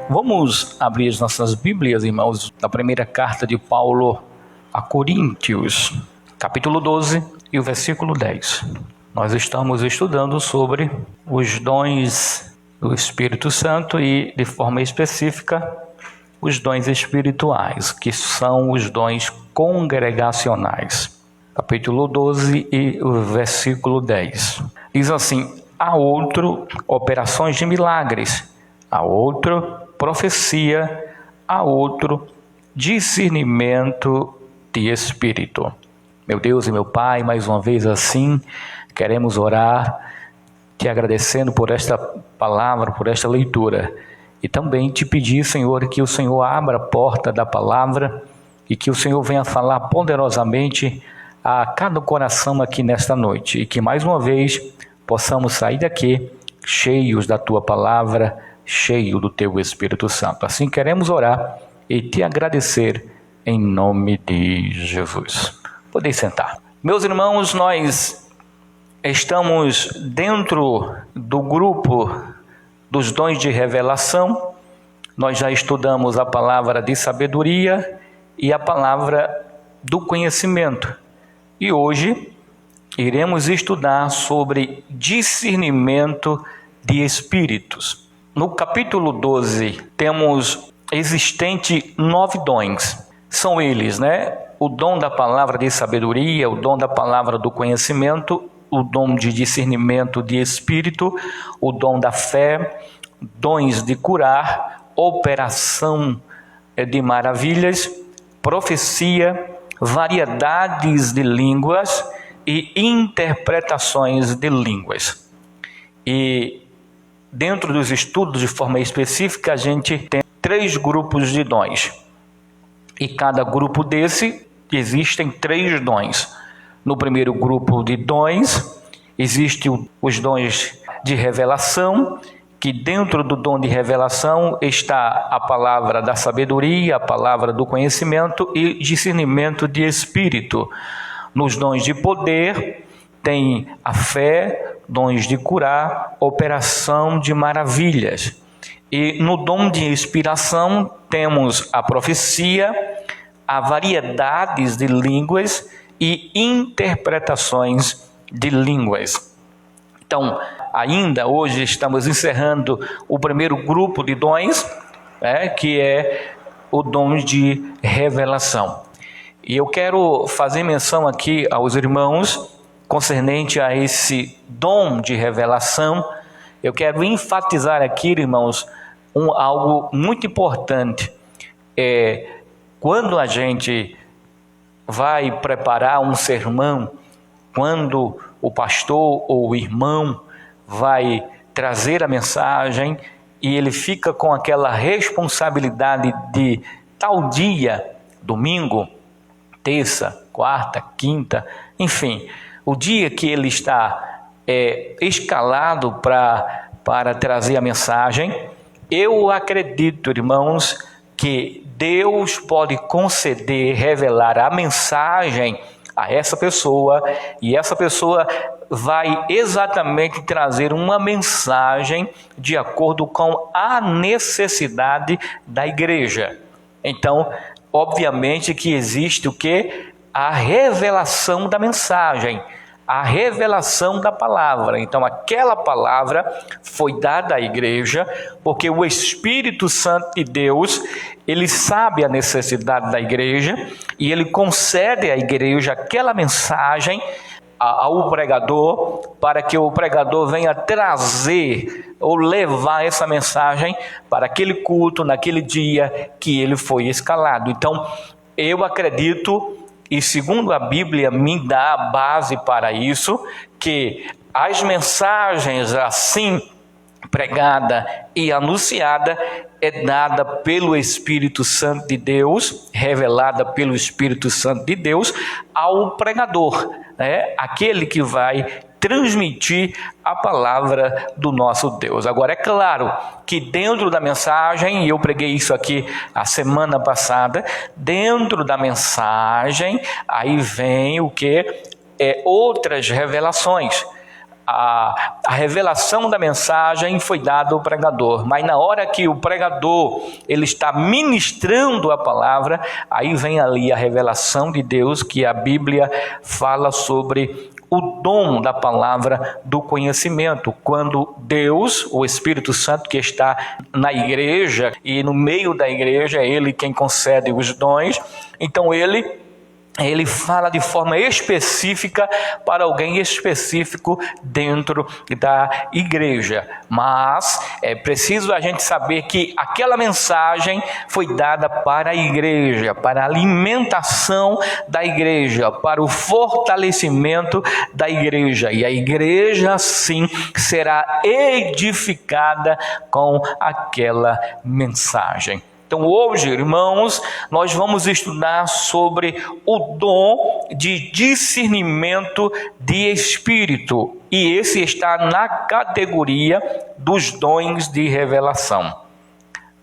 Vamos abrir as nossas Bíblias, irmãos, na primeira carta de Paulo a Coríntios, capítulo 12 e o versículo 10. Nós estamos estudando sobre os dons do Espírito Santo e, de forma específica, os dons espirituais, que são os dons congregacionais. Capítulo 12 e o versículo 10. Diz assim: há outro operações de milagres, há outro profecia, há outro discernimento de espírito. Meu Deus e meu Pai, mais uma vez assim, queremos orar, te agradecendo por esta palavra, por esta leitura. E também te pedir, Senhor, que o Senhor abra a porta da palavra e que o Senhor venha falar poderosamente a cada coração aqui nesta noite. E que mais uma vez possamos sair daqui cheios da Tua palavra, cheio do Teu Espírito Santo. Assim queremos orar e te agradecer em nome de Jesus. Podem sentar. Meus irmãos, nós estamos dentro do grupo dos dons de revelação. Nós já estudamos a palavra de sabedoria e a palavra do conhecimento. E hoje iremos estudar sobre discernimento de espíritos. No capítulo 12 temos existente 9 dons. São eles, o dom da palavra de sabedoria, o dom da palavra do conhecimento, o dom de discernimento de espírito, o dom da fé, dons de curar, operação de maravilhas, profecia, variedades de línguas e interpretações de línguas. E dentro dos estudos de forma específica, a gente tem 3 grupos de dons. E cada grupo desse existem 3 dons. No primeiro grupo de dons, existem os dons de revelação, que dentro do dom de revelação está a palavra da sabedoria, a palavra do conhecimento e discernimento de espírito. Nos dons de poder, tem a fé, dons de curar, operação de maravilhas. E no dom de inspiração temos a profecia, a variedades de línguas e interpretações de línguas. Então, ainda hoje estamos encerrando o primeiro grupo de dons, que é o dom de revelação. E eu quero fazer menção aqui aos irmãos concernente a esse dom de revelação. Eu quero enfatizar aqui, irmãos, algo muito importante. Quando a gente vai preparar um sermão, quando o pastor ou o irmão vai trazer a mensagem e ele fica com aquela responsabilidade de tal dia, domingo, terça, quarta, quinta, enfim, o dia que ele está escalado para trazer a mensagem, eu acredito, irmãos, que Deus pode conceder, revelar a mensagem a essa pessoa, e essa pessoa vai exatamente trazer uma mensagem de acordo com a necessidade da igreja. Então, obviamente que existe o quê? A revelação da mensagem, a revelação da palavra. Então, aquela palavra foi dada à igreja, porque o Espírito Santo de Deus, ele sabe a necessidade da igreja, e ele concede à igreja aquela mensagem ao pregador, para que o pregador venha trazer ou levar essa mensagem para aquele culto, naquele dia que ele foi escalado. Então, eu acredito, e segundo a Bíblia me dá a base para isso, que as mensagens assim pregada e anunciada é dada pelo Espírito Santo de Deus, revelada pelo Espírito Santo de Deus ao pregador, aquele que vai transmitir a palavra do nosso Deus. Agora, é claro que dentro da mensagem, e eu preguei isso aqui a semana passada, dentro da mensagem, aí vem o que? Outras revelações. a revelação da mensagem foi dada ao pregador, mas na hora que o pregador ele está ministrando a palavra, aí vem ali a revelação de Deus, que a Bíblia fala sobre o dom da palavra do conhecimento, quando Deus, o Espírito Santo que está na igreja e no meio da igreja, é Ele quem concede os dons, então Ele fala de forma específica para alguém específico dentro da igreja. Mas é preciso a gente saber que aquela mensagem foi dada para a igreja, para a alimentação da igreja, para o fortalecimento da igreja. E a igreja, sim, será edificada com aquela mensagem. Então hoje, irmãos, nós vamos estudar sobre o dom de discernimento de espírito. E esse está na categoria dos dons de revelação.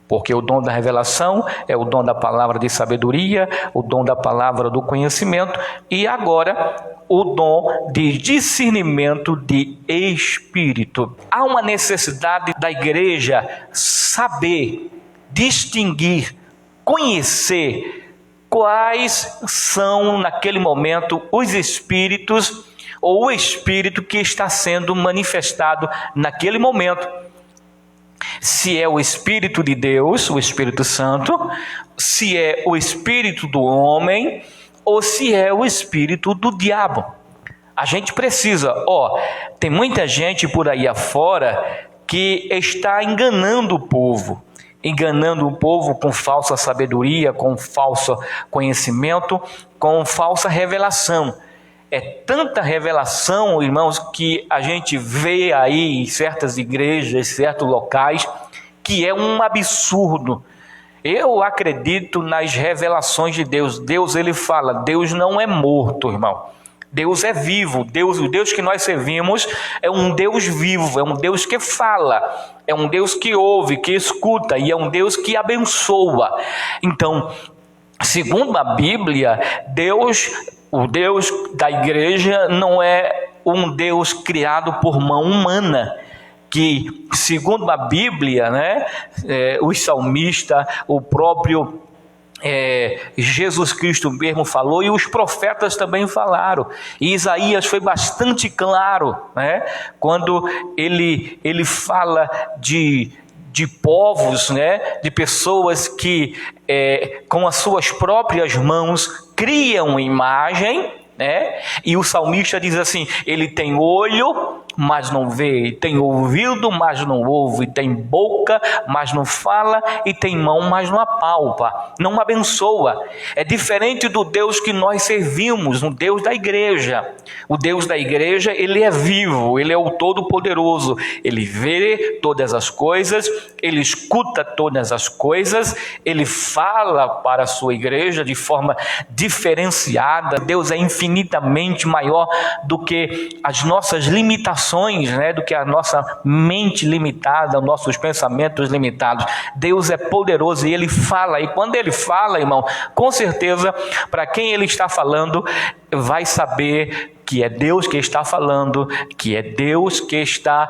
Porque o dom da revelação é o dom da palavra de sabedoria, o dom da palavra do conhecimento e agora o dom de discernimento de espírito. Há uma necessidade da igreja saber, distinguir, conhecer quais são naquele momento os espíritos ou o espírito que está sendo manifestado naquele momento. Se é o Espírito de Deus, o Espírito Santo, se é o espírito do homem ou se é o espírito do diabo. A gente precisa, tem muita gente por aí afora que está enganando o povo com falsa sabedoria, com falso conhecimento, com falsa revelação. É tanta revelação, irmãos, que a gente vê aí em certas igrejas, certos locais, que é um absurdo. Eu acredito nas revelações de Deus. Deus, ele fala, Deus não é morto, irmão. Deus é vivo, o Deus que nós servimos é um Deus vivo, é um Deus que fala, é um Deus que ouve, que escuta e é um Deus que abençoa. Então, segundo a Bíblia, o Deus da igreja não é um Deus criado por mão humana, que segundo a Bíblia, os salmistas, o próprio Jesus Cristo mesmo falou e os profetas também falaram, e Isaías foi bastante claro, quando ele fala de povos, de pessoas que com as suas próprias mãos criam imagem, e o salmista diz assim, ele tem olho, mas não vê, tem ouvido, mas não ouve, tem boca, mas não fala, e tem mão, mas não apalpa, não abençoa. É diferente do Deus que nós servimos, o Deus da igreja. O Deus da igreja, ele é vivo, ele é o Todo-Poderoso, ele vê todas as coisas, ele escuta todas as coisas, ele fala para a sua igreja de forma diferenciada. Deus é infinitamente maior do que as nossas limitações, do que a nossa mente limitada, os nossos pensamentos limitados. Deus é poderoso e ele fala, e quando ele fala, irmão, com certeza, para quem ele está falando, vai saber que é Deus que está falando, que é Deus que está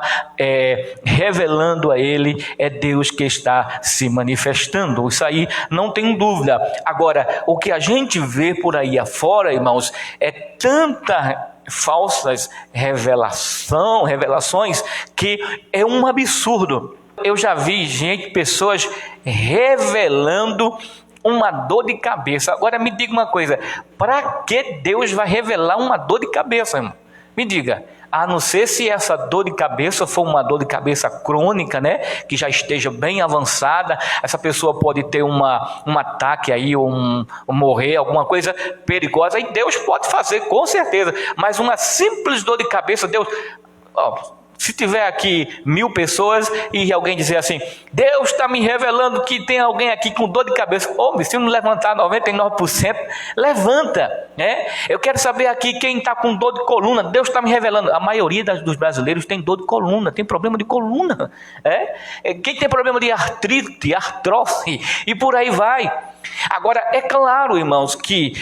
revelando a ele, é Deus que está se manifestando. Isso aí não tem dúvida. Agora, o que a gente vê por aí afora, irmãos, é tanta falsas revelações que é um absurdo. Eu já vi pessoas revelando uma dor de cabeça. Agora me diga uma coisa, para que Deus vai revelar uma dor de cabeça, irmão? Me diga, a não ser se essa dor de cabeça for uma dor de cabeça crônica, que já esteja bem avançada, essa pessoa pode ter um ataque aí, ou morrer, alguma coisa perigosa, e Deus pode fazer, com certeza, mas uma simples dor de cabeça, Deus... Se tiver aqui 1000 pessoas e alguém dizer assim, Deus está me revelando que tem alguém aqui com dor de cabeça. Se não levantar 99%, levanta. Eu quero saber aqui quem está com dor de coluna. Deus está me revelando. A maioria dos brasileiros tem dor de coluna, tem problema de coluna. Quem tem problema de artrite, artrose e por aí vai. Agora, é claro, irmãos, que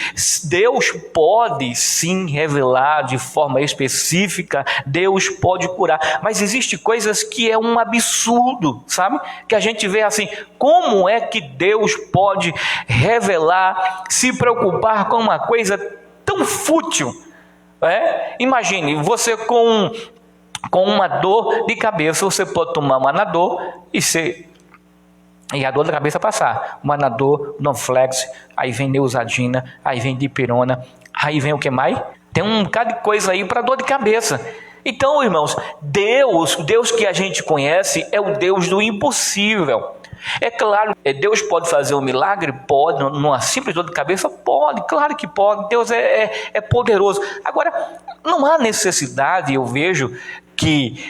Deus pode sim revelar de forma específica, Deus pode curar, mas existe coisas que é um absurdo, sabe? Que a gente vê assim, como é que Deus pode revelar, se preocupar com uma coisa tão fútil? Imagine, você com uma dor de cabeça, você pode tomar um Anador e a dor da cabeça passar. O Anador, Nonflex, aí vem Neusadina, aí vem Dipirona, aí vem o que mais? Tem um bocado de coisa aí para dor de cabeça. Então, irmãos, Deus que a gente conhece é o Deus do impossível. É claro, Deus pode fazer um milagre? Pode. Numa simples dor de cabeça? Pode, claro que pode. Deus é poderoso. Agora, não há necessidade, eu vejo, que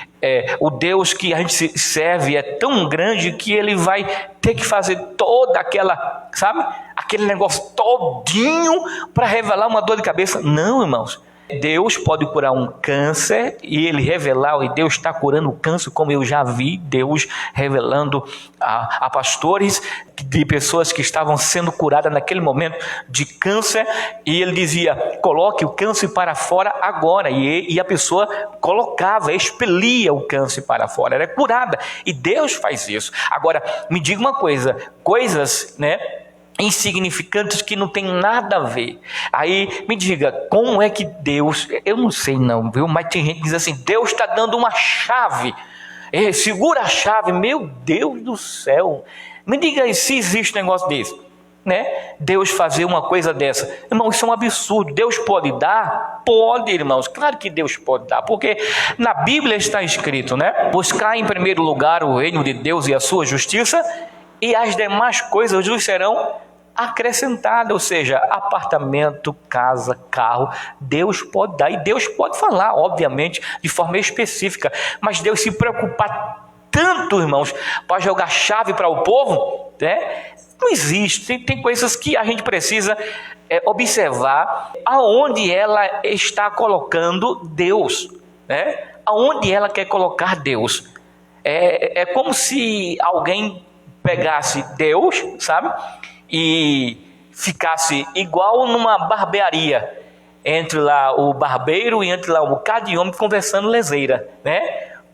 o Deus que a gente serve é tão grande que ele vai ter que fazer toda aquela, sabe? Aquele negócio todinho para revelar uma dor de cabeça. Não, irmãos. Deus pode curar um câncer e ele revelar, e Deus está curando o câncer, como eu já vi Deus revelando a pastores de pessoas que estavam sendo curadas naquele momento de câncer, e ele dizia, coloque o câncer para fora agora, e a pessoa colocava, expelia o câncer para fora, era curada, e Deus faz isso. Agora, me diga uma coisa, coisas, insignificantes que não tem nada a ver. Aí me diga, como é que Deus, eu não sei não, viu? Mas tem gente que diz assim, Deus está dando uma chave, segura a chave, meu Deus do céu, me diga aí se existe um negócio desse, Deus fazer uma coisa dessa. Irmão, isso é um absurdo. Deus pode dar? Pode, irmãos, claro que Deus pode dar, porque na Bíblia está escrito, buscar em primeiro lugar o reino de Deus e a sua justiça, e as demais coisas vos serão acrescentada, ou seja, apartamento, casa, carro, Deus pode dar, e Deus pode falar, obviamente, de forma específica, mas Deus se preocupar tanto, irmãos, para jogar chave para o povo, não existe. Tem coisas que a gente precisa observar aonde ela está colocando Deus, aonde ela quer colocar Deus. É como se alguém pegasse Deus, sabe? E ficasse igual numa barbearia, entre lá o barbeiro e entre lá um bocado de homem conversando leseira,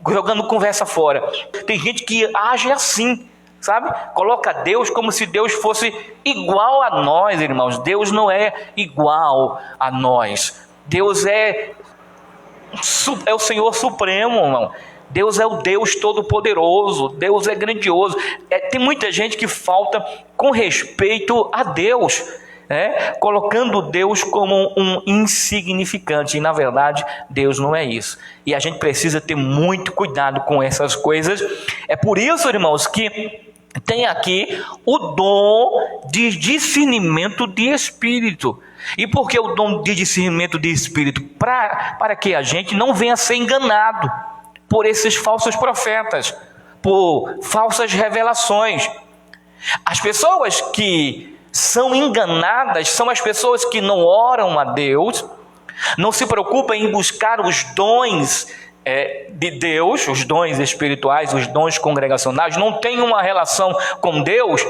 jogando conversa fora. Tem gente que age assim, sabe? Coloca Deus como se Deus fosse igual a nós, irmãos. Deus não é igual a nós. Deus é o Senhor Supremo, irmão. Deus é o Deus Todo-Poderoso, Deus é grandioso. Tem muita gente que falta com respeito a Deus, colocando Deus como um insignificante, e na verdade Deus não é isso, e a gente precisa ter muito cuidado com essas coisas. É por isso, irmãos, que tem aqui o dom de discernimento de espírito. E por que o dom de discernimento de espírito? Para que a gente não venha a ser enganado por esses falsos profetas, por falsas revelações. As pessoas que são enganadas são as pessoas que não oram a Deus, não se preocupam em buscar os dons de Deus, os dons espirituais, os dons congregacionais, não têm uma relação com Deus.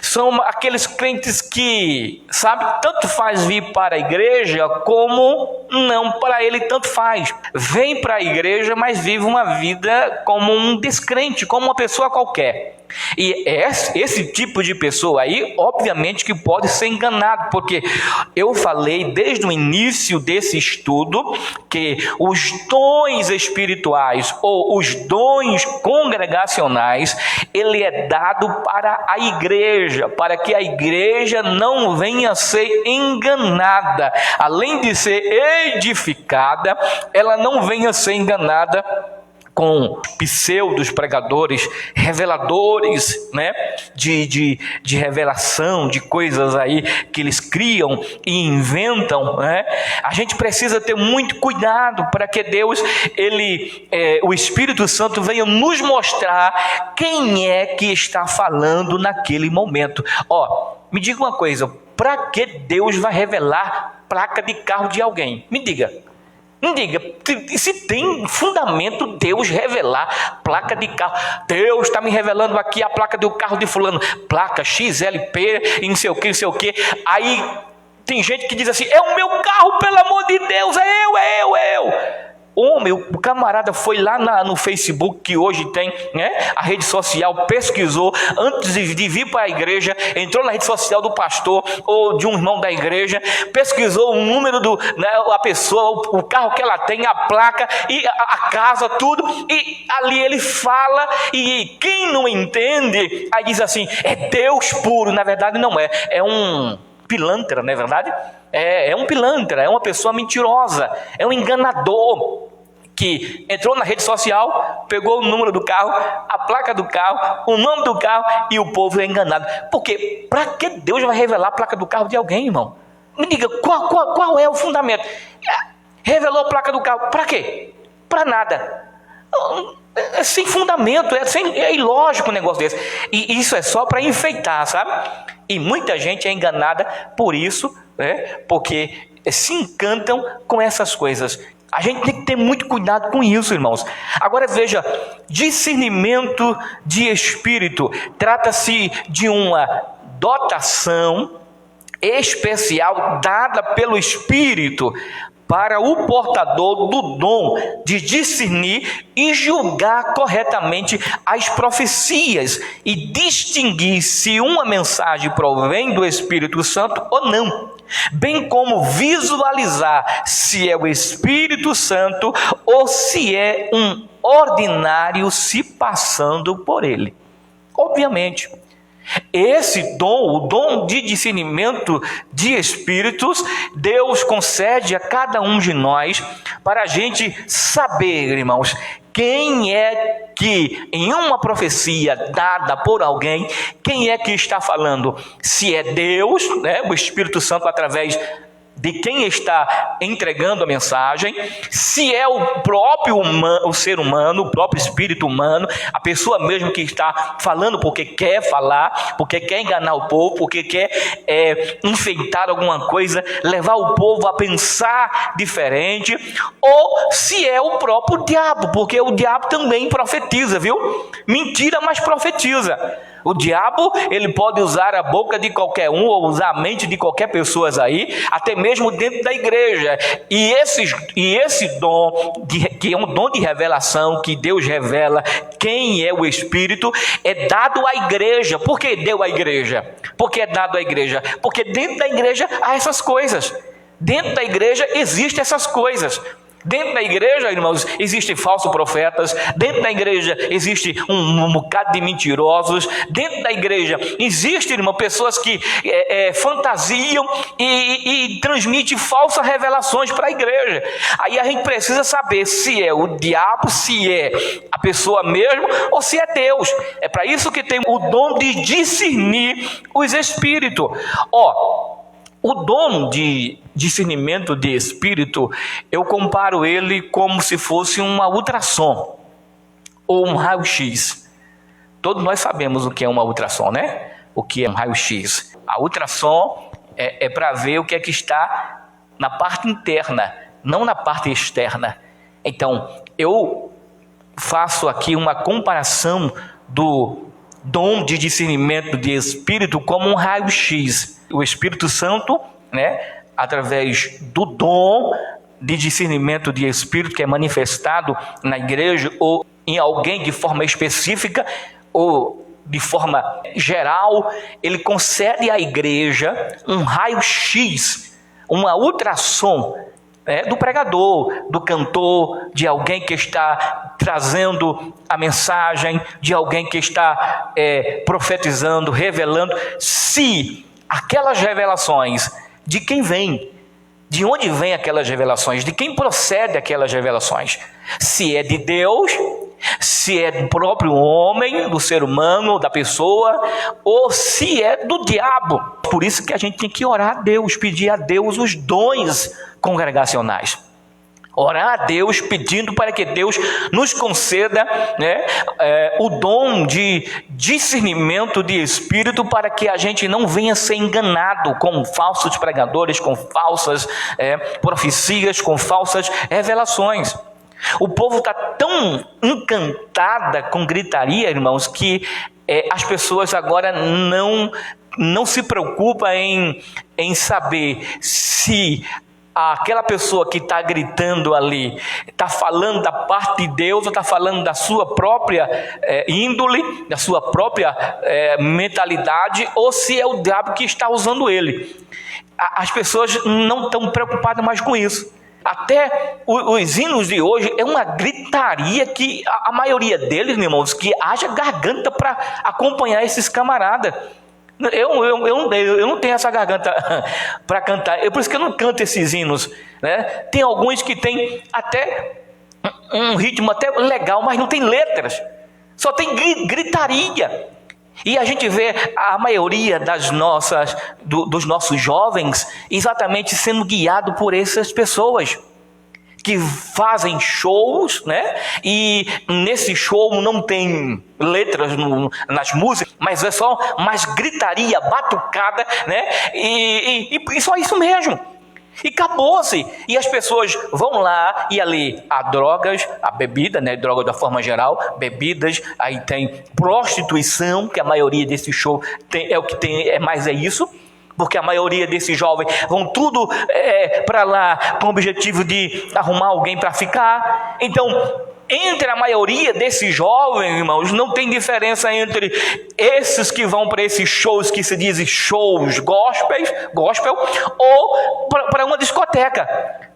São aqueles crentes que, sabe, tanto faz vir para a igreja como não, para ele tanto faz. Vem para a igreja, mas vive uma vida como um descrente, como uma pessoa qualquer. E esse tipo de pessoa aí, obviamente que pode ser enganado, porque eu falei desde o início desse estudo que os dons espirituais ou os dons congregacionais, ele é dado para a igreja, para que a igreja não venha a ser enganada, além de ser edificada, ela não venha a ser enganada com pseudos pregadores, reveladores, de revelação, de coisas aí que eles criam e inventam, A gente precisa ter muito cuidado para que Deus, o Espírito Santo venha nos mostrar quem é que está falando naquele momento. Me diga uma coisa, para que Deus vai revelar placa de carro de alguém? Me diga. Me diga, se tem fundamento Deus revelar placa de carro. Deus está me revelando aqui a placa do carro de fulano, placa XLP e não sei o que, não sei o que. Aí tem gente que diz assim, é o meu carro, pelo amor de Deus, é eu. Homem, o camarada foi lá no Facebook, que hoje tem, né, a rede social, pesquisou, antes de vir para a igreja, entrou na rede social do pastor ou de um irmão da igreja, pesquisou o número a pessoa, o carro que ela tem, a placa, e a casa, tudo, e ali ele fala, e quem não entende, aí diz assim, é Deus puro. Na verdade não é, é um pilantra, não é verdade? É um pilantra, é uma pessoa mentirosa, é um enganador, que entrou na rede social, pegou o número do carro, a placa do carro, o nome do carro, e o povo é enganado. Porque para que Deus vai revelar a placa do carro de alguém, irmão? Me diga, qual é o fundamento? Revelou a placa do carro, para quê? Para nada. É sem fundamento, é ilógico um negócio desse. E isso é só para enfeitar, sabe? E muita gente é enganada por isso, né? Porque se encantam com essas coisas. A gente tem que ter muito cuidado com isso, irmãos. Agora veja, discernimento de espírito. Trata-se de uma dotação especial dada pelo Espírito para o portador do dom de discernir e julgar corretamente as profecias e distinguir se uma mensagem provém do Espírito Santo ou não, bem como visualizar se é o Espírito Santo ou se é um ordinário se passando por ele. Obviamente, esse dom, o dom de discernimento de espíritos, Deus concede a cada um de nós para a gente saber, irmãos, quem é que em uma profecia dada por alguém, quem é que está falando? Se é Deus, né, o Espírito Santo através de quem está entregando a mensagem, se é o próprio humano, o ser humano, o próprio espírito humano, a pessoa mesmo que está falando porque quer falar, porque quer enganar o povo, porque quer enfeitar alguma coisa, levar o povo a pensar diferente, ou se é o próprio diabo, porque o diabo também profetiza, viu? Mentira, mas profetiza. O diabo, ele pode usar a boca de qualquer um, ou usar a mente de qualquer pessoa aí, até mesmo dentro da igreja. E esse dom, que é um dom de revelação, que Deus revela quem é o Espírito, é dado à igreja. Por que deu à igreja? Porque é dado à igreja? Porque dentro da igreja há essas coisas. Dentro da igreja existem essas coisas. Dentro da igreja, irmãos, existem falsos profetas. Dentro da igreja existe um bocado de mentirosos. Dentro da igreja existe, irmão, pessoas que fantasiam e transmitem falsas revelações para a igreja. Aí a gente precisa saber se é o diabo, se é a pessoa mesmo, ou se é Deus. É para isso que tem o dom de discernir os espíritos. O dom de discernimento de espírito, eu comparo ele como se fosse uma ultrassom ou um raio-x. Todos nós sabemos o que é uma ultrassom, né? O que é um raio-x. A ultrassom é para ver o que é que está na parte interna, não na parte externa. Então, eu faço aqui uma comparação do dom de discernimento de espírito como um raio-x. O Espírito Santo, né, através do dom de discernimento de espírito que é manifestado na igreja ou em alguém de forma específica ou de forma geral, ele concede à igreja um raio-x, uma ultrassom, do pregador, do cantor, de alguém que está trazendo a mensagem, de alguém que está profetizando, revelando, se aquelas revelações, de quem vem, de onde vem aquelas revelações, de quem procede aquelas revelações, se é de Deus, se é do próprio homem, do ser humano, da pessoa, ou se é do diabo. Por isso que a gente tem que orar a Deus, pedir a Deus os dons congregacionais. Orar a Deus pedindo para que Deus nos conceda, né, o dom de discernimento de espírito, para que a gente não venha ser enganado com falsos pregadores, com falsas profecias, com falsas revelações. O povo está tão encantada com gritaria, irmãos, que as pessoas agora não se preocupam em saber se aquela pessoa que está gritando ali está falando da parte de Deus ou está falando da sua própria índole, da sua própria mentalidade, ou se é o diabo que está usando ele. As pessoas não estão preocupadas mais com isso. Até os hinos de hoje é uma gritaria que a maioria deles, irmãos, que haja garganta para acompanhar esses camaradas. Eu não tenho essa garganta para cantar. É por isso que eu não canto esses hinos, né? Tem alguns que tem até um ritmo até legal, mas não tem letras. Só tem gritaria. E a gente vê a maioria dos nossos jovens exatamente sendo guiado por essas pessoas que fazem shows, né? E nesse show não tem letras nas músicas, mas é só mais gritaria, batucada, né? E só isso mesmo. E acabou-se. E as pessoas vão lá e ali há drogas, há bebida, né? Droga da forma geral, bebidas, aí tem prostituição, que a maioria desse show é o que tem, é isso. Porque a maioria desses jovens vão tudo para lá com o objetivo de arrumar alguém para ficar. Então, entre a maioria desses jovens, irmãos, não tem diferença entre esses que vão para esses shows que se dizem shows gospel, ou para uma discoteca.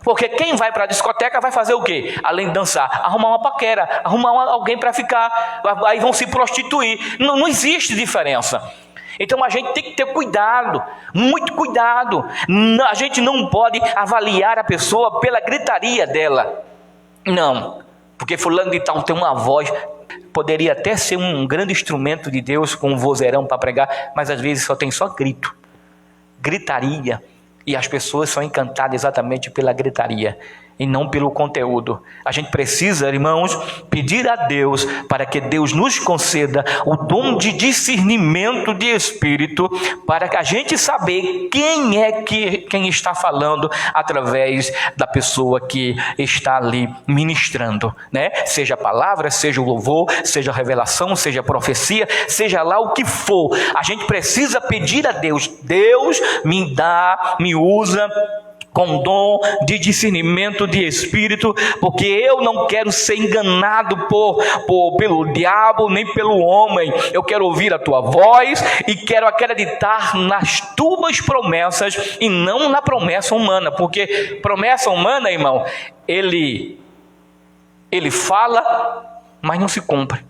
Porque quem vai para a discoteca vai fazer o quê? Além de dançar, arrumar uma paquera, arrumar alguém para ficar, aí vão se prostituir. Não existe diferença. Então a gente tem que ter cuidado, muito cuidado. A gente não pode avaliar a pessoa pela gritaria dela. Não, porque fulano de tal tem uma voz, poderia até ser um grande instrumento de Deus com um vozeirão para pregar, mas às vezes só tem grito, gritaria. E as pessoas são encantadas exatamente pela gritaria e não pelo conteúdo. A gente precisa, irmãos, pedir a Deus para que Deus nos conceda o dom de discernimento de espírito, para que a gente saber quem está falando através da pessoa que está ali ministrando, né? Seja a palavra, seja o louvor, seja a revelação, seja a profecia, seja lá o que for. A gente precisa pedir a Deus: Deus me dá, me usa com dom de discernimento de espírito, porque eu não quero ser enganado pelo diabo, nem pelo homem. Eu quero ouvir a tua voz e quero acreditar nas tuas promessas e não na promessa humana, porque promessa humana, irmão, ele fala, mas não se cumpre.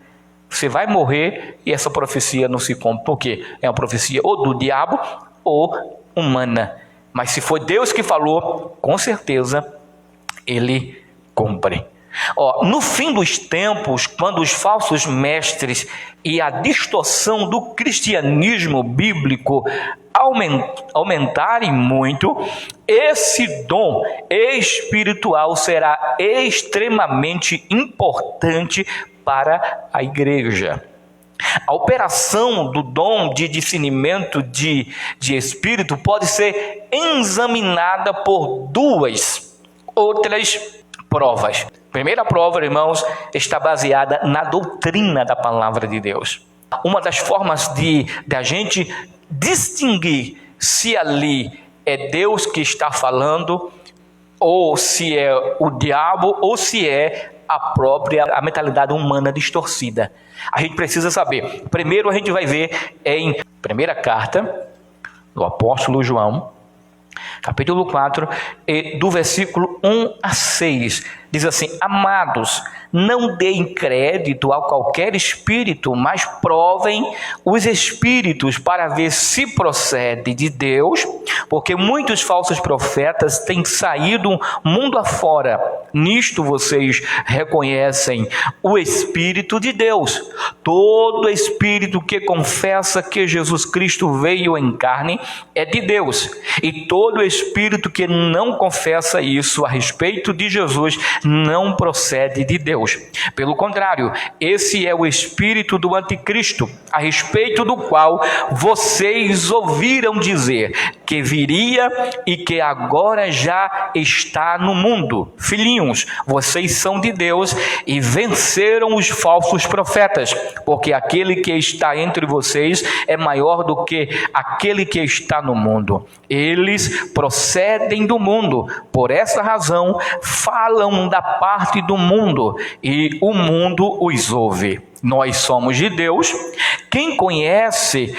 Você vai morrer e essa profecia não se cumpre, porque é uma profecia ou do diabo ou humana. Mas se foi Deus que falou, com certeza Ele cumpre. No fim dos tempos, quando os falsos mestres e a distorção do cristianismo bíblico aumentarem muito, esse dom espiritual será extremamente importante para a igreja. A operação do dom de discernimento de espírito pode ser examinada por duas outras provas. A primeira prova, irmãos, está baseada na doutrina da palavra de Deus. Uma das formas de a gente distinguir se ali é Deus que está falando, ou se é o diabo, ou se é a mentalidade humana distorcida. A gente precisa saber. Primeiro a gente vai ver em primeira carta do apóstolo João, capítulo 4, do versículo 1 a 6. Diz assim: amados, não deem crédito a qualquer espírito, mas provem os espíritos para ver se procede de Deus, porque muitos falsos profetas têm saído mundo afora. Nisto vocês reconhecem o Espírito de Deus. Todo espírito que confessa que Jesus Cristo veio em carne é de Deus, e todo espírito que não confessa isso a respeito de Jesus não procede de Deus. Pelo contrário, esse é o espírito do anticristo, a respeito do qual vocês ouviram dizer que viria e que agora já está no mundo. Filhinhos, vocês são de Deus e venceram os falsos profetas, porque aquele que está entre vocês é maior do que aquele que está no mundo. Eles procedem do mundo, por essa razão falam da parte do mundo e o mundo os ouve. Nós somos de Deus. Quem conhece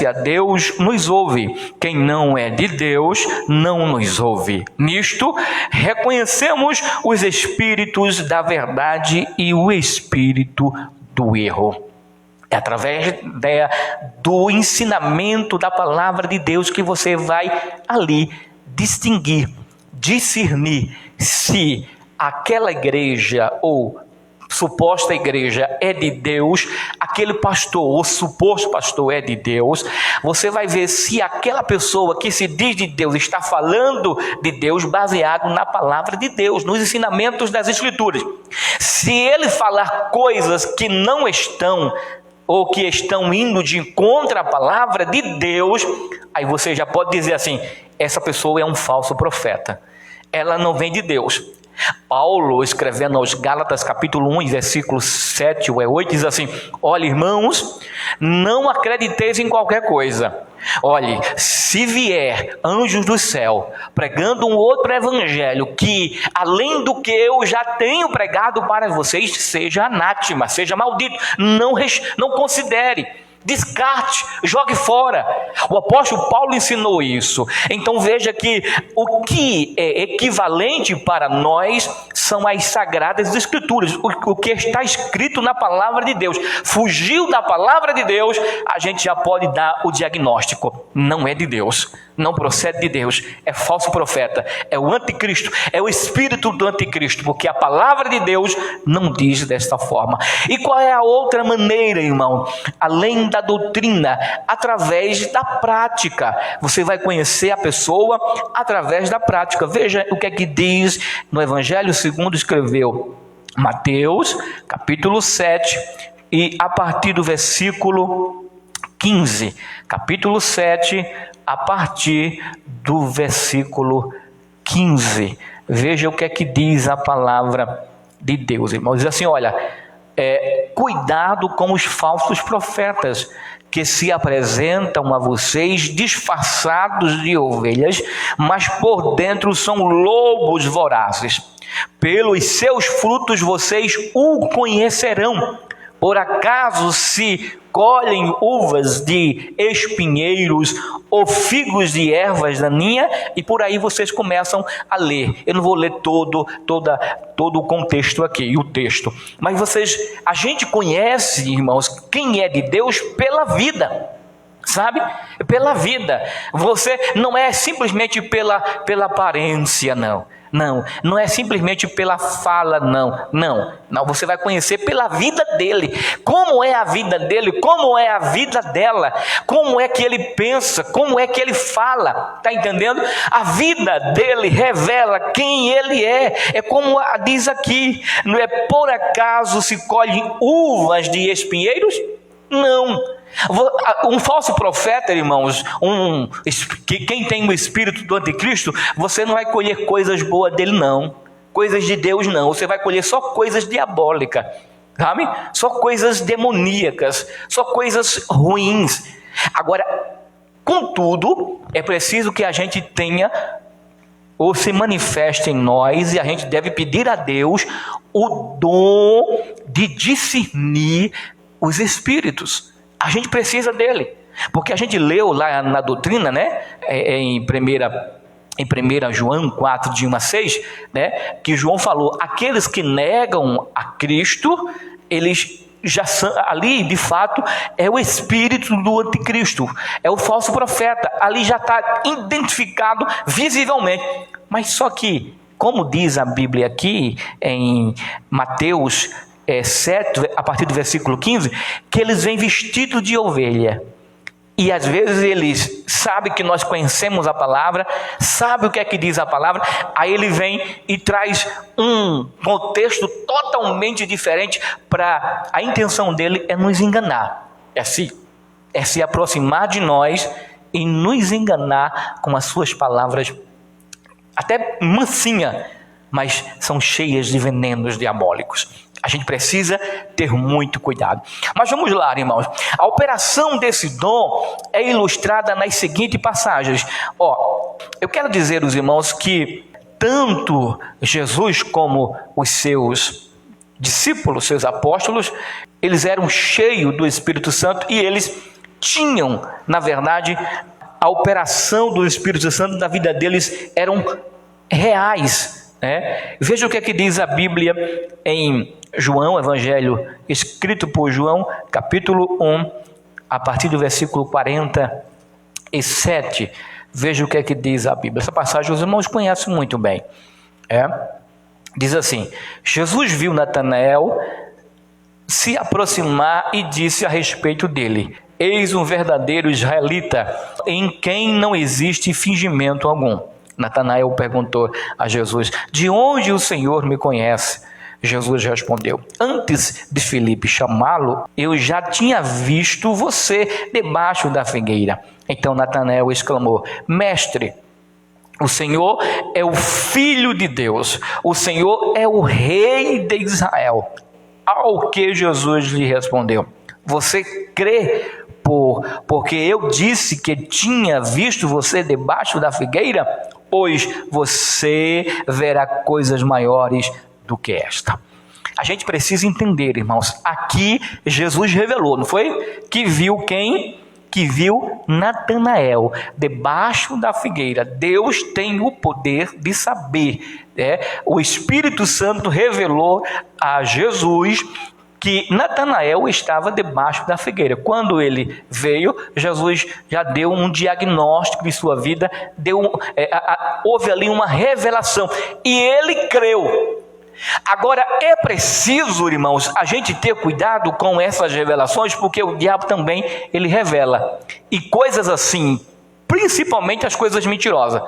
a Deus nos ouve. Quem não é de Deus não nos ouve. Nisto reconhecemos os espíritos da verdade e o espírito do erro. É através do ensinamento da palavra de Deus que você vai ali distinguir, discernir se aquela igreja ou suposta igreja é de Deus, aquele pastor ou suposto pastor é de Deus. Você vai ver se aquela pessoa que se diz de Deus está falando de Deus baseado na palavra de Deus, nos ensinamentos das Escrituras. Se ele falar coisas que não estão ou que estão indo de encontro à palavra de Deus, aí você já pode dizer assim: essa pessoa é um falso profeta, ela não vem de Deus. Paulo, escrevendo aos Gálatas, capítulo 1, versículo 7 ou 8, diz assim: olha, irmãos, não acrediteis em qualquer coisa. Olhe, se vier anjos do céu pregando um outro evangelho que, além do que eu já tenho pregado para vocês, seja anátema, seja maldito, não considere. Descarte, jogue fora. O apóstolo Paulo ensinou isso. Então veja que o que é equivalente para nós são as sagradas escrituras, o que está escrito na palavra de Deus. Fugiu da palavra de Deus, a gente já pode dar o diagnóstico: não é de Deus, não procede de Deus, é falso profeta, é o anticristo, é o espírito do anticristo, porque a palavra de Deus não diz desta forma. E qual é a outra maneira, irmão? Além da doutrina, através da prática. Você vai conhecer a pessoa através da prática. Veja o que é que diz no Evangelho segundo escreveu Mateus, capítulo 7, e a partir do versículo 15. Capítulo 7, a partir do versículo 15. Veja o que é que diz a palavra de Deus, irmãos. Diz assim: olha, cuidado com os falsos profetas que se apresentam a vocês disfarçados de ovelhas, mas por dentro são lobos vorazes. Pelos seus frutos vocês o conhecerão. Por acaso se colhem uvas de espinheiros ou figos de ervas daninhas? E por aí vocês começam a ler. Eu não vou ler todo o contexto aqui, o texto. Mas a gente conhece, irmãos, quem é de Deus pela vida. Sabe? Pela vida. Você não é simplesmente pela aparência, não. Não é simplesmente pela fala, não, você vai conhecer pela vida dele, como é a vida dele, como é a vida dela, como é que ele pensa, como é que ele fala, está entendendo? A vida dele revela quem ele é como diz aqui, não é por acaso se colhem uvas de espinheiros? Não. Um falso profeta, irmãos, quem tem o espírito do anticristo, você não vai colher coisas boas dele, não. Coisas de Deus, não. Você vai colher só coisas diabólicas, sabe? Só coisas demoníacas, só coisas ruins. Agora, contudo, é preciso que a gente tenha ou se manifeste em nós, e a gente deve pedir a Deus o dom de discernir os espíritos. A gente precisa dele, porque a gente leu lá na doutrina, né, em 1 João 4, de 1 a 6, né, que João falou: aqueles que negam a Cristo, eles já são, ali de fato é o espírito do anticristo, é o falso profeta, ali já está identificado visivelmente. Mas só que, como diz a Bíblia aqui em Mateus 7, a partir do versículo 15, que eles vêm vestidos de ovelha, E às vezes ele sabe que nós conhecemos a palavra, sabe o que é que diz a palavra, aí ele vem e traz um contexto totalmente diferente. Para a intenção dele é nos enganar, é se aproximar de nós e nos enganar com as suas palavras, até mansinha, mas são cheias de venenos diabólicos. A gente precisa ter muito cuidado. Mas vamos lá, irmãos. A operação desse dom é ilustrada nas seguintes passagens. Eu quero dizer aos irmãos que tanto Jesus como os seus discípulos, seus apóstolos, eles eram cheios do Espírito Santo e eles tinham, na verdade, a operação do Espírito Santo na vida deles eram reais, né? Veja o que é que diz a Bíblia em João, Evangelho escrito por João, capítulo 1, a partir do versículo 47. Veja o que é que diz a Bíblia. Essa passagem os irmãos conhecem muito bem. Diz assim: Jesus viu Natanael se aproximar e disse a respeito dele: eis um verdadeiro israelita, em quem não existe fingimento algum. Natanael perguntou a Jesus: de onde o Senhor me conhece? Jesus respondeu: antes de Filipe chamá-lo, eu já tinha visto você debaixo da figueira. Então Natanael exclamou: mestre, o Senhor é o Filho de Deus, o Senhor é o Rei de Israel. Ao que Jesus lhe respondeu: você crê porque eu disse que tinha visto você debaixo da figueira? Pois você verá coisas maiores do que esta. A gente precisa entender, irmãos, aqui Jesus revelou, não foi? Que viu quem? Que viu Natanael debaixo da figueira. Deus tem o poder de saber, O Espírito Santo revelou a Jesus que Natanael estava debaixo da figueira. Quando ele veio, Jesus já deu um diagnóstico de sua vida, houve ali uma revelação, e ele creu. Agora é preciso, irmãos, a gente ter cuidado com essas revelações, porque o diabo também, ele revela, e coisas assim, principalmente as coisas mentirosas,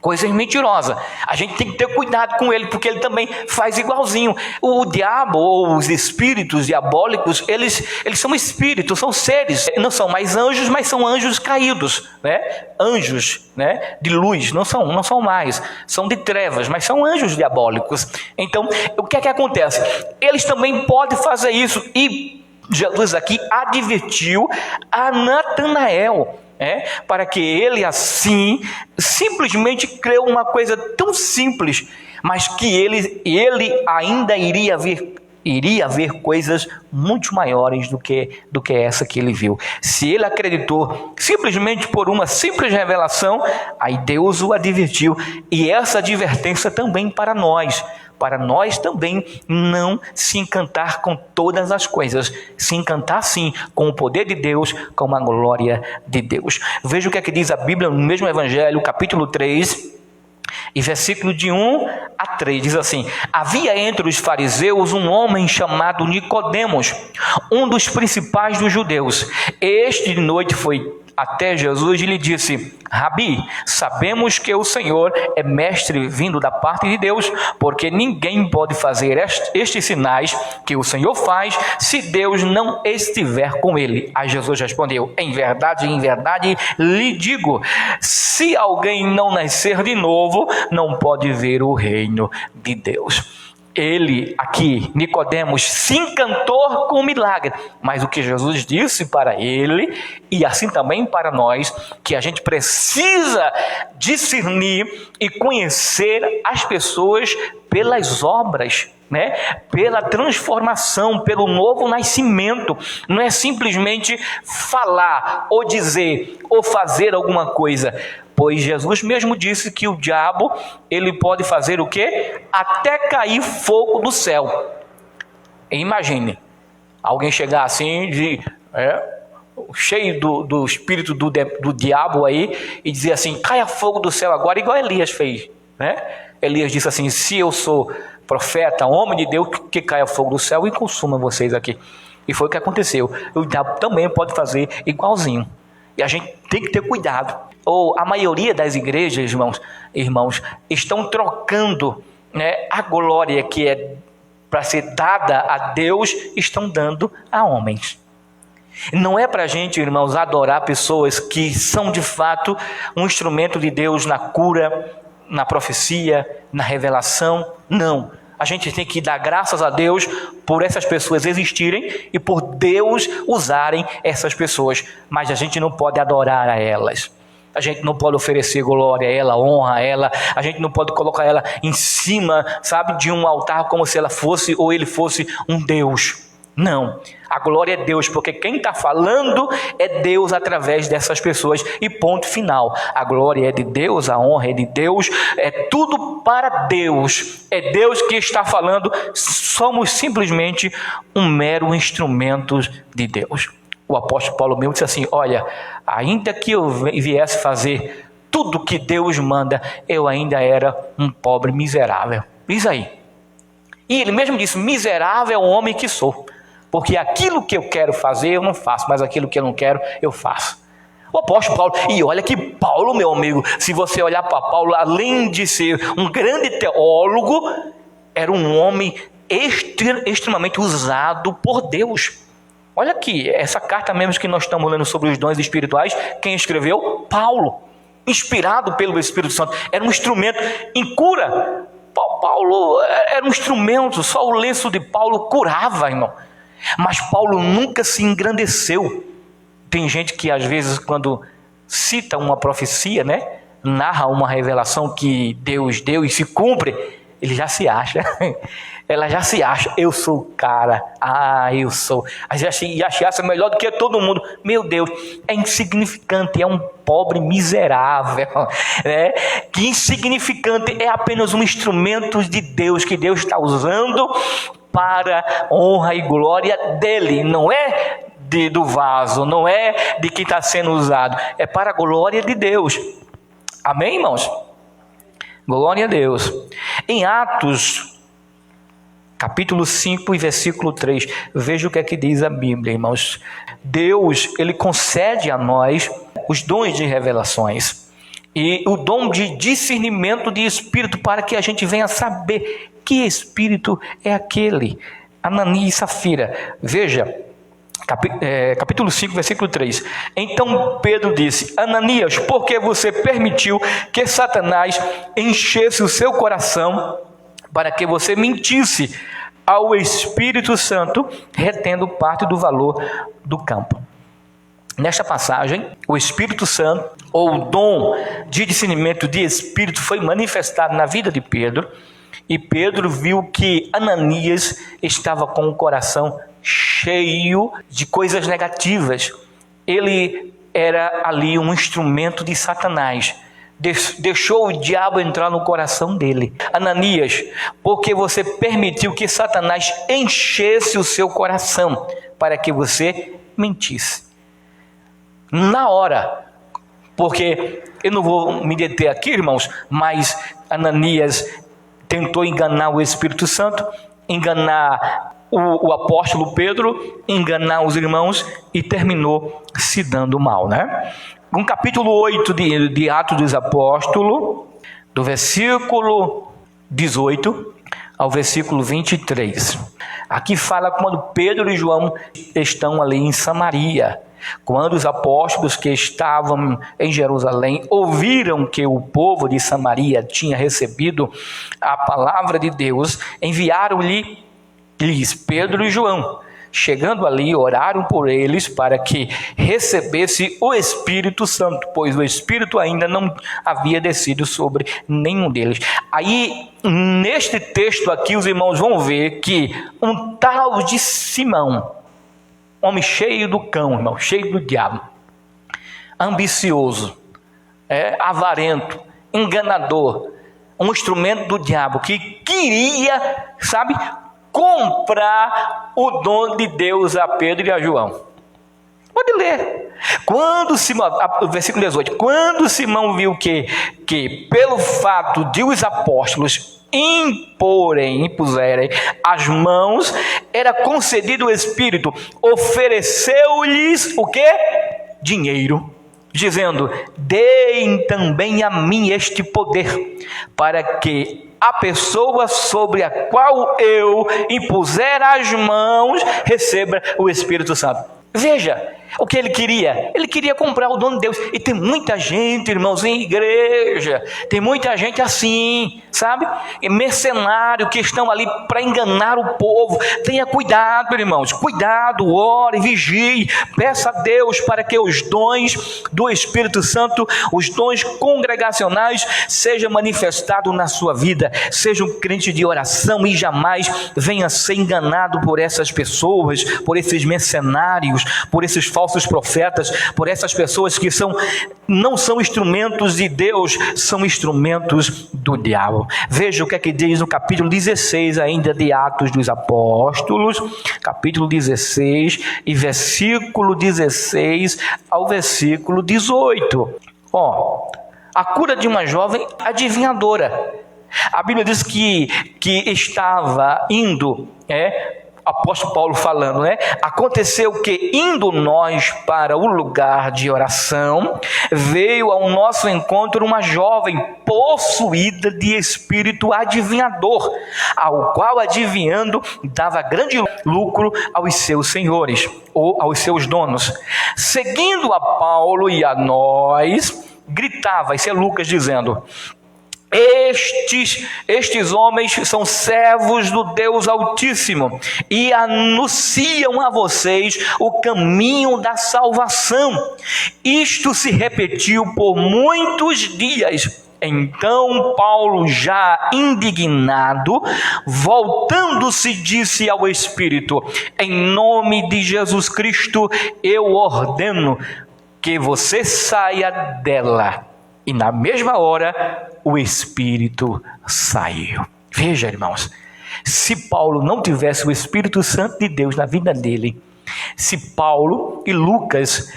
coisas mentirosas. A gente tem que ter cuidado com ele, porque ele também faz igualzinho. O diabo, ou os espíritos diabólicos, eles são espíritos, são seres, não são mais anjos, mas são anjos caídos, Anjos, de luz, não são mais, são de trevas, mas são anjos diabólicos. Então, o que é que acontece? Eles também podem fazer isso, e Jesus aqui advertiu a Natanael, para que ele assim simplesmente creu uma coisa tão simples, mas que ele ainda iria ver coisas muito maiores do que essa que ele viu. Se ele acreditou simplesmente por uma simples revelação, aí Deus o advertiu, e essa advertência também para nós também não se encantar com todas as coisas, se encantar sim com o poder de Deus, com a glória de Deus. Veja o que é que diz a Bíblia no mesmo Evangelho, capítulo 3, e versículo de 1 a 3, diz assim: havia entre os fariseus um homem chamado Nicodemos, um dos principais dos judeus. Este de noite foi até Jesus e lhe disse: Rabi, sabemos que o Senhor é mestre vindo da parte de Deus, porque ninguém pode fazer estes sinais que o Senhor faz se Deus não estiver com ele. Aí Jesus respondeu: em verdade lhe digo, se alguém não nascer de novo, não pode ver o reino de Deus. Ele aqui, Nicodemos, se encantou com o milagre, mas o que Jesus disse para ele, e assim também para nós, que a gente precisa discernir e conhecer as pessoas pelas obras, pela transformação, pelo novo nascimento. Não é simplesmente falar, ou dizer, ou fazer alguma coisa. Pois Jesus mesmo disse que o diabo, ele pode fazer o quê? Até cair fogo do céu. E imagine, alguém chegar assim, cheio do espírito do diabo aí, e dizer assim: caia fogo do céu agora, igual Elias fez. Elias disse assim: se eu sou profeta, homem de Deus, que caia fogo do céu e consuma vocês aqui. E foi o que aconteceu. O diabo também pode fazer igualzinho. E a gente tem que ter cuidado. Ou a maioria das igrejas, irmãos, estão trocando, né, a glória que é para ser dada a Deus, estão dando a homens. Não é para a gente, irmãos, adorar pessoas que são de fato um instrumento de Deus na cura, na profecia, na revelação. Não. A gente tem que dar graças a Deus por essas pessoas existirem e por Deus usarem essas pessoas. Mas a gente não pode adorar a elas. A gente não pode oferecer glória a ela, honra a ela. A gente não pode colocar ela em cima, sabe, de um altar como se ela fosse ou ele fosse um Deus. Não, a glória é Deus, porque quem está falando é Deus através dessas pessoas, e ponto final. A glória é de Deus, a honra é de Deus, é tudo para Deus, é Deus que está falando, somos simplesmente um mero instrumento de Deus. O apóstolo Paulo mesmo disse assim: olha, ainda que eu viesse fazer tudo que Deus manda, eu ainda era um pobre miserável. Diz aí. E ele mesmo disse: miserável é o homem que sou. Porque aquilo que eu quero fazer eu não faço, mas aquilo que eu não quero eu faço. O apóstolo Paulo, e olha que Paulo, meu amigo, se você olhar para Paulo, além de ser um grande teólogo, era um homem extremamente usado por Deus. Olha aqui, essa carta mesmo que nós estamos lendo sobre os dons espirituais, quem escreveu? Paulo, inspirado pelo Espírito Santo, era um instrumento em cura. Paulo era um instrumento, só o lenço de Paulo curava, irmão. Mas Paulo nunca se engrandeceu. Tem gente que às vezes quando cita uma profecia, né, narra uma revelação que Deus deu e se cumpre, ele já se acha. Ela já se acha, eu sou o cara, eu sou. E acha melhor do que todo mundo. Meu Deus, é insignificante, é um pobre miserável, né? Que insignificante, é apenas um instrumento de Deus que Deus está usando para honra e glória dele, não é do vaso, não é de quem está sendo usado, é para a glória de Deus. Amém, irmãos? Glória a Deus. Em Atos, capítulo 5 e versículo 3, veja o que é que diz a Bíblia, irmãos. Deus, ele concede a nós os dons de revelações e o dom de discernimento de espírito, para que a gente venha saber que espírito é aquele. Ananias e Safira. Veja, capítulo 5, versículo 3. Então Pedro disse: Ananias, por que você permitiu que Satanás enchesse o seu coração para que você mentisse ao Espírito Santo, retendo parte do valor do campo? Nesta passagem, o Espírito Santo, ou o dom de discernimento de espírito, foi manifestado na vida de Pedro. E Pedro viu que Ananias estava com o coração cheio de coisas negativas. Ele era ali um instrumento de Satanás. Deixou o diabo entrar no coração dele. Ananias, porque você permitiu que Satanás enchesse o seu coração para que você mentisse. Na hora, porque eu não vou me deter aqui, irmãos, mas Ananias tentou enganar o Espírito Santo, enganar o apóstolo Pedro, enganar os irmãos e terminou se dando mal, né? No capítulo 8 de Atos dos Apóstolos, do versículo 18 ao versículo 23. Aqui fala quando Pedro e João estão ali em Samaria. Quando os apóstolos que estavam em Jerusalém ouviram que o povo de Samaria tinha recebido a palavra de Deus, enviaram-lhes Pedro e João. Chegando ali, oraram por eles para que recebesse o Espírito Santo, pois o Espírito ainda não havia descido sobre nenhum deles. Aí, neste texto aqui, os irmãos vão ver que um tal de Simão, homem cheio do cão, irmão, cheio do diabo, ambicioso, avarento, enganador, um instrumento do diabo que queria, comprar o dom de Deus a Pedro e a João. Pode ler. Quando Simão, o versículo 18, quando Simão viu que pelo fato de os apóstolos impuserem as mãos, era concedido o Espírito, ofereceu-lhes o quê? Dinheiro, dizendo: deem também a mim este poder, para que a pessoa sobre a qual eu impuser as mãos receba o Espírito Santo. Veja o que ele queria. Ele queria comprar o dom de Deus. E tem muita gente, irmãos, em igreja, tem muita gente assim, sabe? Mercenário, que estão ali para enganar o povo. Tenha cuidado, irmãos, cuidado, ore, vigie, peça a Deus para que os dons do Espírito Santo, os dons congregacionais, sejam manifestados na sua vida. Seja um crente de oração e jamais venha ser enganado por essas pessoas, por esses mercenários, por esses falsos profetas, por essas pessoas que não são instrumentos de Deus, são instrumentos do diabo. Veja o que é que diz no capítulo 16 ainda de Atos dos Apóstolos, capítulo 16 e versículo 16 ao versículo 18. A cura de uma jovem adivinhadora. A Bíblia diz que estava indo, apóstolo Paulo falando, aconteceu que, indo nós para o lugar de oração, veio ao nosso encontro uma jovem possuída de espírito adivinhador, ao qual, adivinhando, dava grande lucro aos seus senhores, ou aos seus donos. Seguindo a Paulo e a nós, gritava, isso é Lucas dizendo: Estes homens são servos do Deus Altíssimo e anunciam a vocês o caminho da salvação. Isto se repetiu por muitos dias. Então Paulo, já indignado, voltando-se, disse ao Espírito: em nome de Jesus Cristo, eu ordeno que você saia dela. E na mesma hora, o Espírito saiu. Veja, irmãos, se Paulo não tivesse o Espírito Santo de Deus na vida dele, se Paulo e Lucas,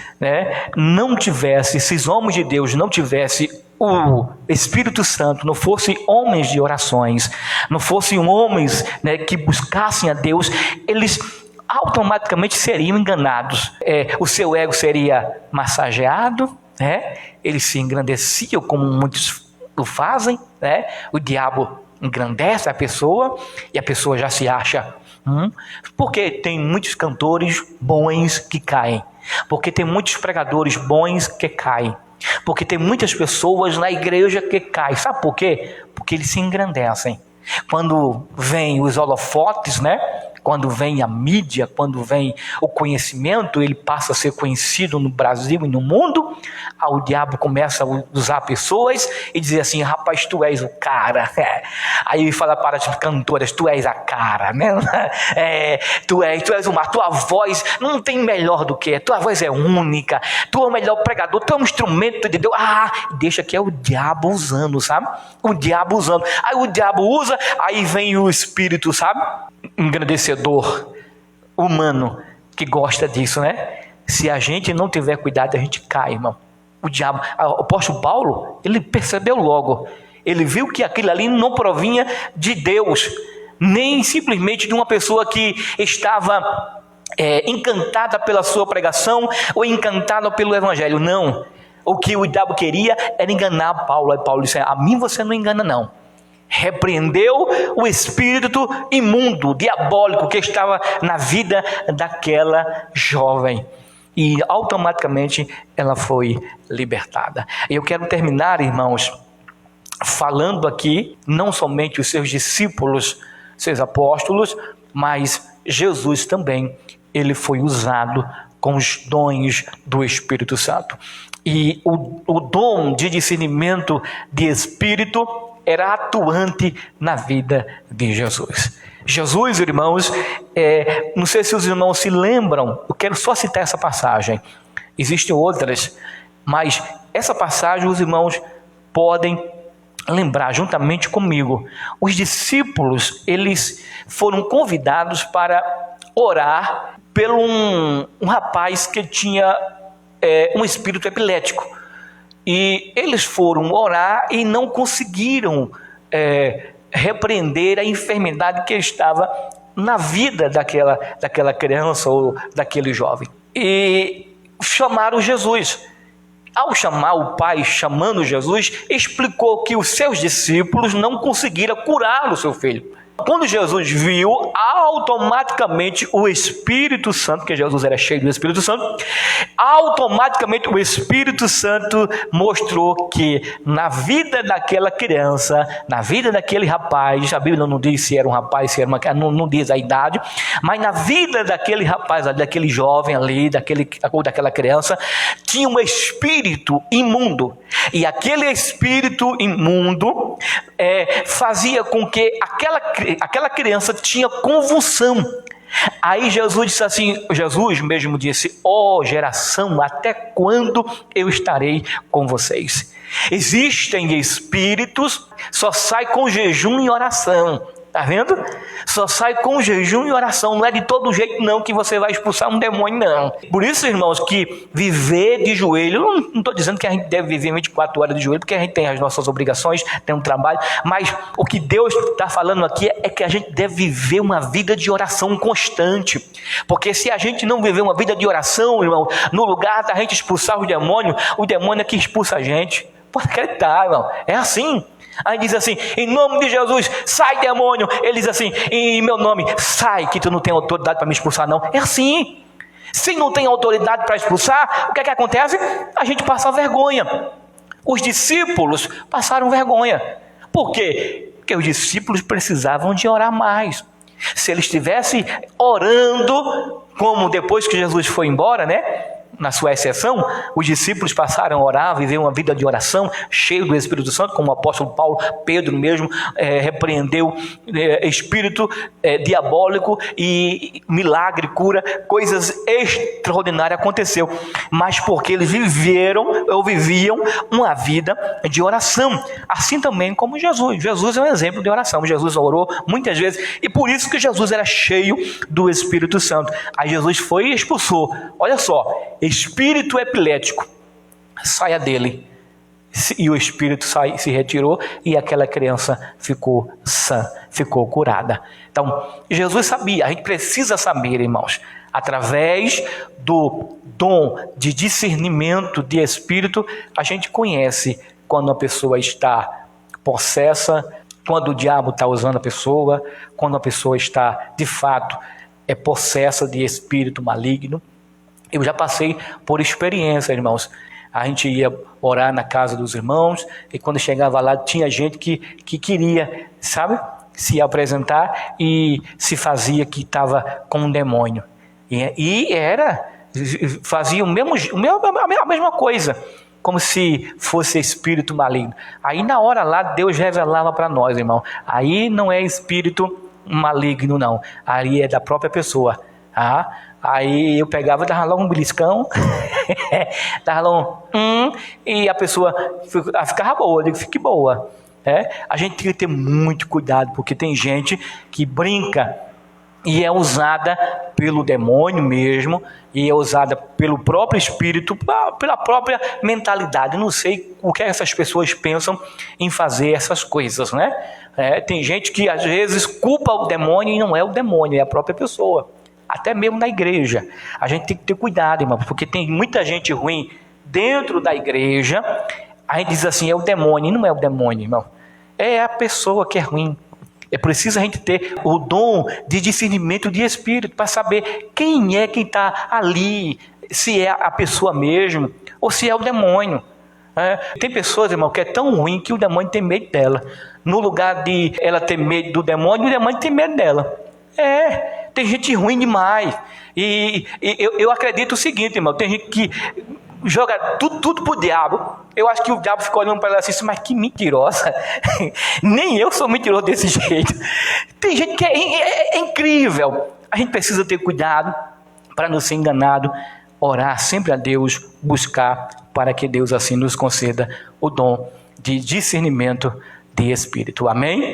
não tivessem, esses homens de Deus não tivessem o Espírito Santo, não fossem homens de orações, não fossem homens que buscassem a Deus, eles automaticamente seriam enganados. O seu ego seria massageado, eles se engrandeciam como muitos o fazem, o diabo engrandece a pessoa e a pessoa já se acha, porque tem muitos cantores bons que caem, porque tem muitos pregadores bons que caem, porque tem muitas pessoas na igreja que caem. Sabe por quê? Porque eles se engrandecem. Quando vem os holofotes, quando vem a mídia, quando vem o conhecimento, ele passa a ser conhecido no Brasil e no mundo. O diabo começa a usar pessoas e dizer assim: rapaz, tu és o cara. Aí ele fala para as cantoras: tu és a cara, tu és uma, tua voz não tem melhor do que, tua voz é única, tu é o melhor pregador, tu é um instrumento de Deus. Deixa que é o diabo usando, sabe? O diabo usando. Aí o diabo usa, aí vem o espírito, sabe? Engrandecedor humano que gosta disso, Se a gente não tiver cuidado, a gente cai, irmão. O diabo, o apóstolo Paulo, ele percebeu logo, ele viu que aquilo ali não provinha de Deus, nem simplesmente de uma pessoa que estava encantada pela sua pregação ou encantada pelo evangelho. Não, o que o diabo queria era enganar Paulo. Aí Paulo disse: a mim você não engana, não. Repreendeu o espírito imundo, diabólico que estava na vida daquela jovem, e automaticamente ela foi libertada. E eu quero terminar, irmãos, falando aqui não somente os seus discípulos, seus apóstolos, mas Jesus também, ele foi usado com os dons do Espírito Santo. E o dom de discernimento de espírito era atuante na vida de Jesus. Jesus, irmãos, não sei se os irmãos se lembram, eu quero só citar essa passagem. Existem outras, mas essa passagem os irmãos podem lembrar juntamente comigo. Os discípulos, eles foram convidados para orar por um rapaz que tinha um espírito epilético. E eles foram orar e não conseguiram repreender a enfermidade que estava na vida daquela criança ou daquele jovem. E chamaram Jesus. Ao chamar o pai, chamando Jesus, explicou que os seus discípulos não conseguiram curar o seu filho. Quando Jesus viu, automaticamente o Espírito Santo, que Jesus era cheio do Espírito Santo, automaticamente o Espírito Santo mostrou que na vida daquela criança, na vida daquele rapaz, a Bíblia não diz se era um rapaz, se era uma criança, não diz a idade, mas na vida daquele rapaz, daquele jovem ali, daquela criança, tinha um espírito imundo. E aquele espírito imundo fazia com que aquela criança tinha convulsão. Aí Jesus disse assim, Jesus mesmo disse: ó geração, até quando eu estarei com vocês? Existem espíritos, só sai com jejum e oração. Tá vendo? Só sai com jejum e oração. Não é de todo jeito não que você vai expulsar um demônio, não. Por isso, irmãos, que viver de joelho, não estou dizendo que a gente deve viver 24 horas de joelho, porque a gente tem as nossas obrigações, tem um trabalho, mas o que Deus está falando aqui é que a gente deve viver uma vida de oração constante. Porque se a gente não viver uma vida de oração, irmão, no lugar da gente expulsar o demônio é que expulsa a gente. Pode acreditar, irmão. É assim. Aí diz assim: em nome de Jesus, sai demônio. Ele diz assim: em meu nome, sai, que tu não tem autoridade para me expulsar não. É assim. Se não tem autoridade para expulsar, o que é que acontece? A gente passa vergonha. Os discípulos passaram vergonha. Por quê? Porque os discípulos precisavam de orar mais. Se eles estivessem orando, como depois que Jesus foi embora, né? Na sua exceção, os discípulos passaram a orar, viver uma vida de oração, cheio do Espírito Santo, como o apóstolo Paulo, Pedro mesmo, repreendeu espírito diabólico e milagre, cura, coisas extraordinárias aconteceu. Mas porque eles viviam uma vida de oração, assim também como Jesus. Jesus é um exemplo de oração. Jesus orou muitas vezes e por isso que Jesus era cheio do Espírito Santo. Aí Jesus foi e expulsou. Olha só, espírito epilético, saia dele. E o espírito se retirou e aquela criança ficou sã, ficou curada. Então, Jesus sabia, a gente precisa saber, irmãos, através do dom de discernimento de espírito, a gente conhece quando a pessoa está possessa, quando o diabo está usando a pessoa, quando a pessoa está, de fato, possessa de espírito maligno. Eu já passei por experiência, irmãos. A gente ia orar na casa dos irmãos e quando chegava lá tinha gente que queria, sabe, se apresentar e se fazia que estava com um demônio. Fazia a mesma coisa, como se fosse espírito maligno. Aí na hora lá Deus revelava para nós, irmão. Aí não é espírito maligno não, aí é da própria pessoa. Aí eu pegava e dava lá um beliscão, dava lá e a pessoa ficava boa. Eu digo, fique boa. A gente tem que ter muito cuidado, porque tem gente que brinca e é usada pelo demônio mesmo, e é usada pelo próprio espírito, pela própria mentalidade. Eu não sei o que essas pessoas pensam em fazer essas coisas, né? Tem gente que às vezes culpa o demônio e não é o demônio, é a própria pessoa. Até mesmo na igreja. A gente tem que ter cuidado, irmão, porque tem muita gente ruim dentro da igreja. A gente diz assim, é o demônio, e não é o demônio, irmão. É a pessoa que é ruim. É preciso a gente ter o dom de discernimento de espírito para saber quem é quem está ali, se é a pessoa mesmo ou se é o demônio. Tem pessoas, irmão, que é tão ruim que o demônio tem medo dela. No lugar de ela ter medo do demônio, o demônio tem medo dela. Tem gente ruim demais. E eu acredito o seguinte, irmão, tem gente que joga tudo pro diabo. Eu acho que o diabo ficou olhando para ela assim, mas que mentirosa. Nem eu sou mentiroso desse jeito. Tem gente que é incrível. A gente precisa ter cuidado para não ser enganado, orar sempre a Deus, buscar para que Deus assim nos conceda o dom de discernimento de espírito. Amém?